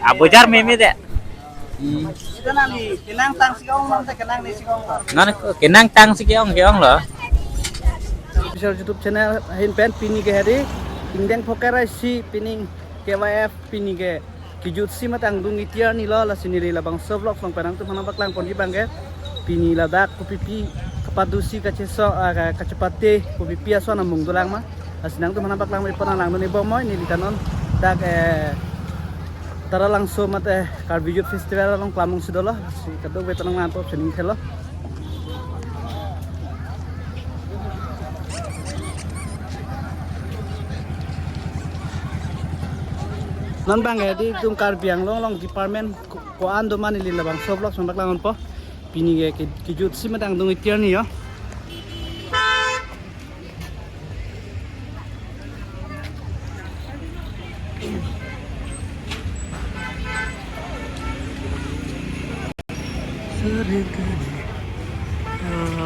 Abojar meme deh. Kenang ni, kenang tang siong nang kenang ni siong. Ngon kenang tang si keong loh. Official YouTube channel hin pen pini ke hari, indeng pokera si pining KYF pini ke kijut si matang dung itiar ni lo la sini la bang vlog song panang tu mana baklang pon bang ke pini ladak kupipi kepadusi kaceso kacepate kupipi aso namung dulang mah asinang tu mana baklang mai panang lang ni bomoy ni litanon dak tara langsung mate Karbijut Festival long Klamung Sidolo si kadung betanang mantap sening khelo non bang di tung Karbiang long department ko ando mani lila bang vlog sambak langon po pini ke kijut si matang dung itiar ni yo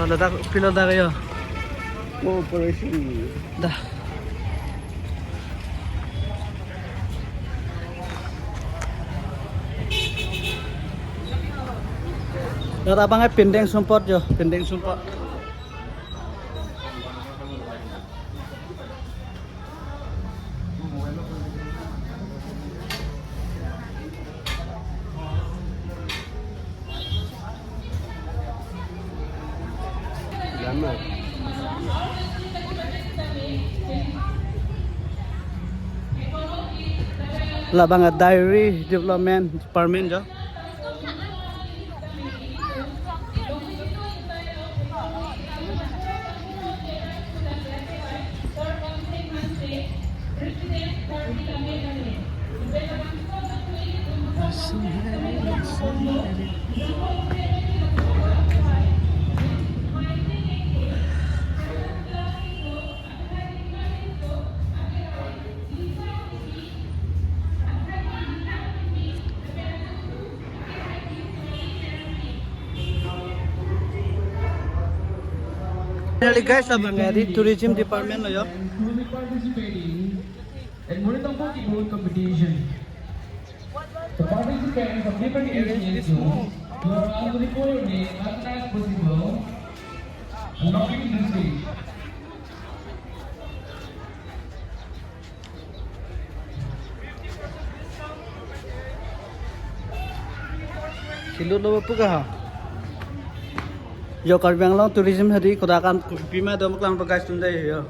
Dadak pilot dah kayo. Operation. Dah. Dapat abangnya pendeng sumpot jo, pendeng sumpot. Lah banget diary development department jo. Finally guys, abang di tourism department lo yo. Will be participating in Monitor Pokemon competition. The participants of different areas will ask for your name as soon as possible and login to the stage. Kilo lo apa kah? Yo Karbiang long tourism hari kodakan bima dom klang bagas tundai yo.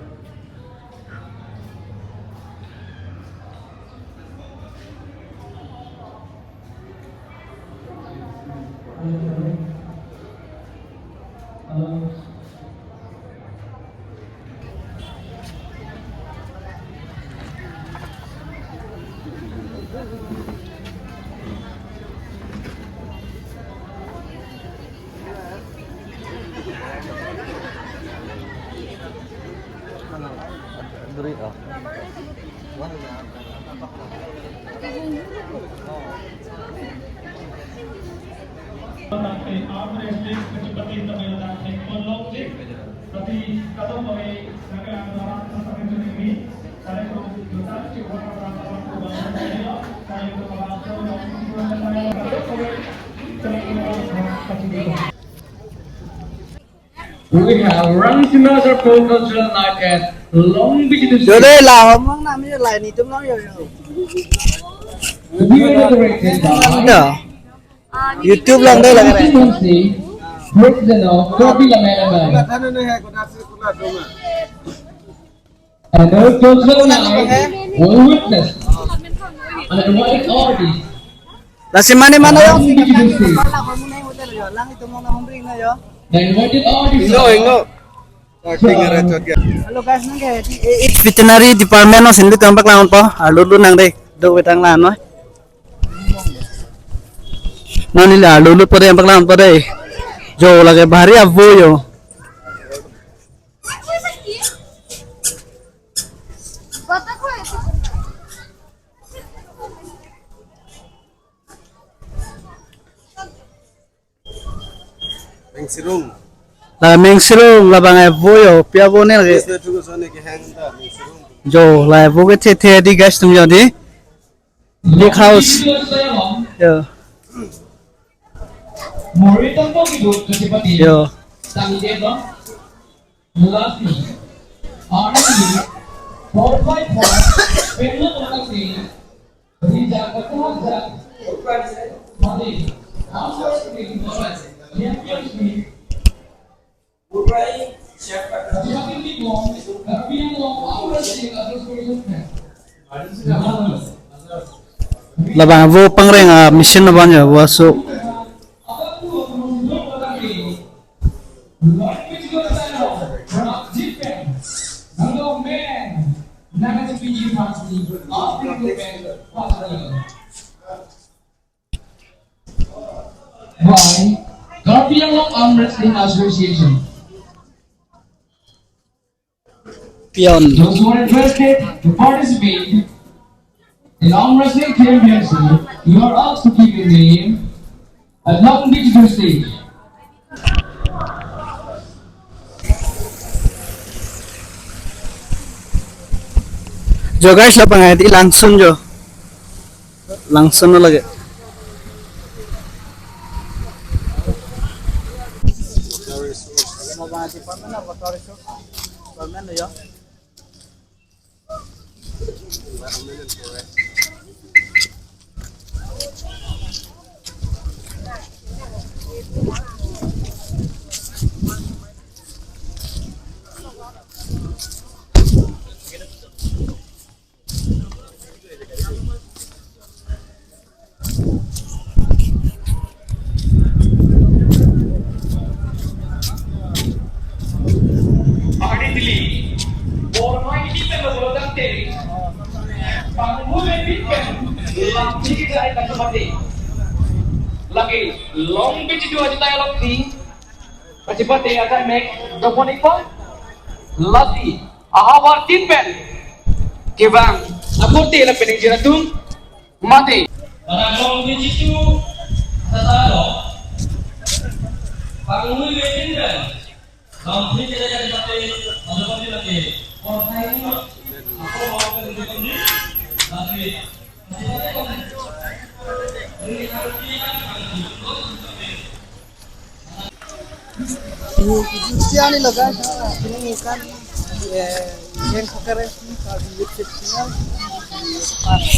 We have run another cultural night at Long Beach. Jadi lah, omong namanya lain itu mau yo. We are decorated by YouTube lang deh lah kan. President of Kopi Lamela. And our cultural night will witness an admired artist. Lah si mana yo? Long Beach District. Lang itu mau ngomong na yo. The invited artist. Halo guys, nang ke veterinary department no sindi tampak langon po. Alulu nang deh, do wetang lan no. Nani la alulu po deh tampak langon po deh. Jo lagi bahari abo yo. Lah mengsirung labang abo pia bone lagi. Jo lah abo ke the di guys tum jadi. Big house. Yo. Mori tempo gitu kecepatan. Yo. Tangi dia dong. Lastly, honestly, 454, pelo orang sih. Rija ketujuh. Mari. Apa sih? Yang pasti. Urai siapa? Siapa yang bingung? Tapi yang mau apa sih? Harus berjuang. Labang wo pangreng mission na banyak wasuk. By Carpiang Arm Wrestling Association. Pion. Those who are interested to participate in arm wrestling championship, you are asked to keep your name at Long Beach stage. Jo guys lapang ay di langsung jo. Langsung na lagi. Lagi Long Beach 2 juta yang lebih cepat ya akan make telepon itu lagi ahawar timpen kibang aku tidak pening jiratung mati para Long Beach itu tatalo panggul legenda kamu tidak jadi mati ada mati lagi orang ini aku mau ke sini lagi Siya ni laga pinangikan yang pakare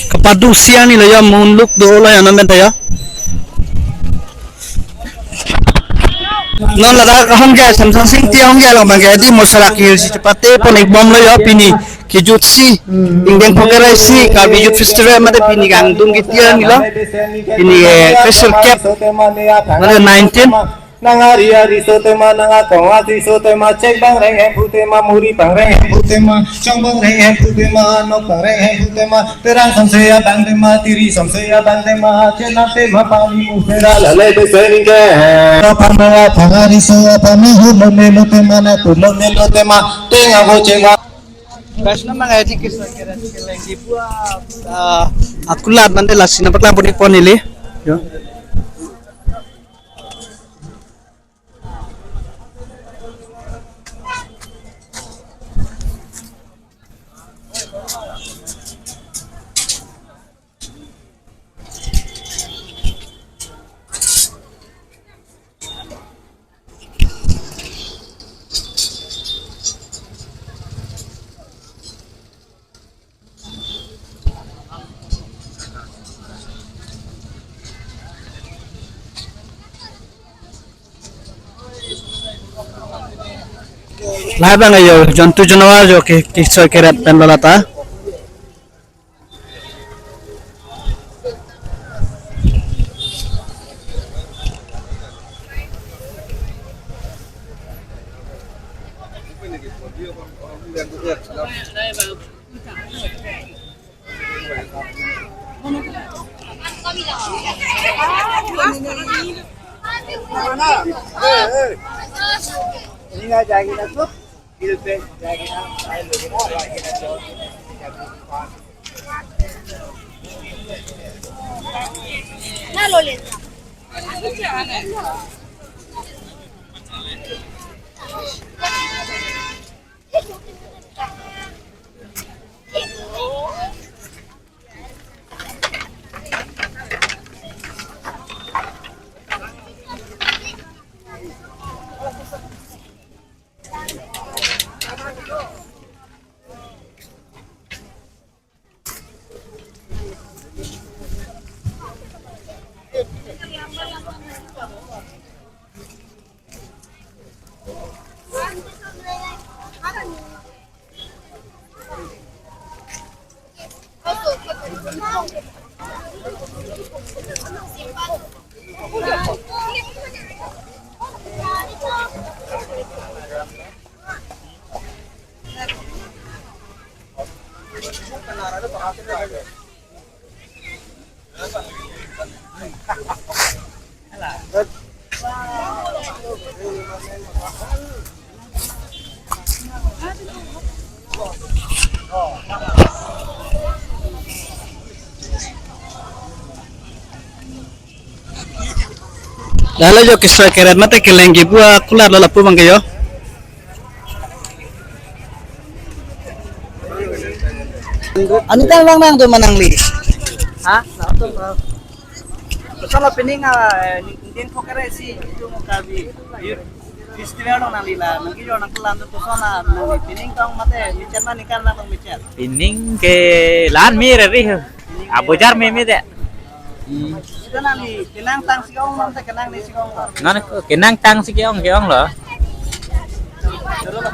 kapadu siya ni ya munluk do la yana menta ya non la hong ga samsung sing ti hong ga la bang di mosala ki si chapate ponik bom la ya pini ki jutsi ingdeng pakare si ka bi jut festival mate pini gang dung ki tian ni la ini special cap mana 19 Nangaria risotema nangatonga risotema cek bang reng putema muri bang reng putema chong bang reng putema no bang reng putema terang samsaya bang tema tiri samsaya bang tema chena tema pami musera la le de seninge pamela pangari soya pami hulo melo tema na tulo melo tema tenga go chenga guys na mga edi kisah kira lagi pua aku lat nanti lah sini pertama punik pon ini yo lah bang ayo jantु जानवर जो के kisah kira pen lalata ini nggak jadi nasib kita jadi air lebih lah kita jual ना लो ले Lalu jo kisah keren mata kelenggi buat kular lalapu bang kayo. Ano kan bang nang tuh manangli? Ha? Nato bro. Bersama pining Indian pokera si itu mukabi. Istilah orang nalila, nanti orang kelan tuh pesona, nanti pining tong mate, bicara mana kan lah tong bicara. Pining ke lan mi ri. Abojar me dek. Itu nanti kenang tang si kong, nanti kenang nih si kong. Ngon kenang tang si keong loh.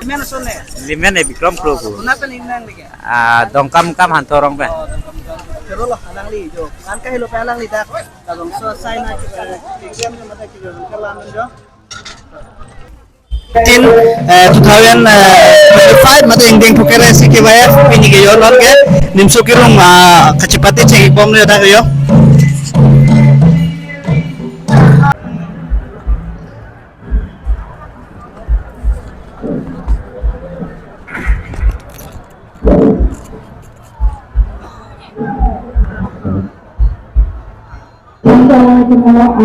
Gimana sonnya? Limen e Bikram Kroku. Kenapa nih nang nih? Dongkam kam hantorong pe. Pero lah alang li jo. Kan kahilo pa alang li dak. Kadang selesai na exam na mata kita kelan jo. In 2025 mata Indian pokera si KYF ini ke yo lor ke nimso kirong kecepatan cek bom ni dak yo. Oh,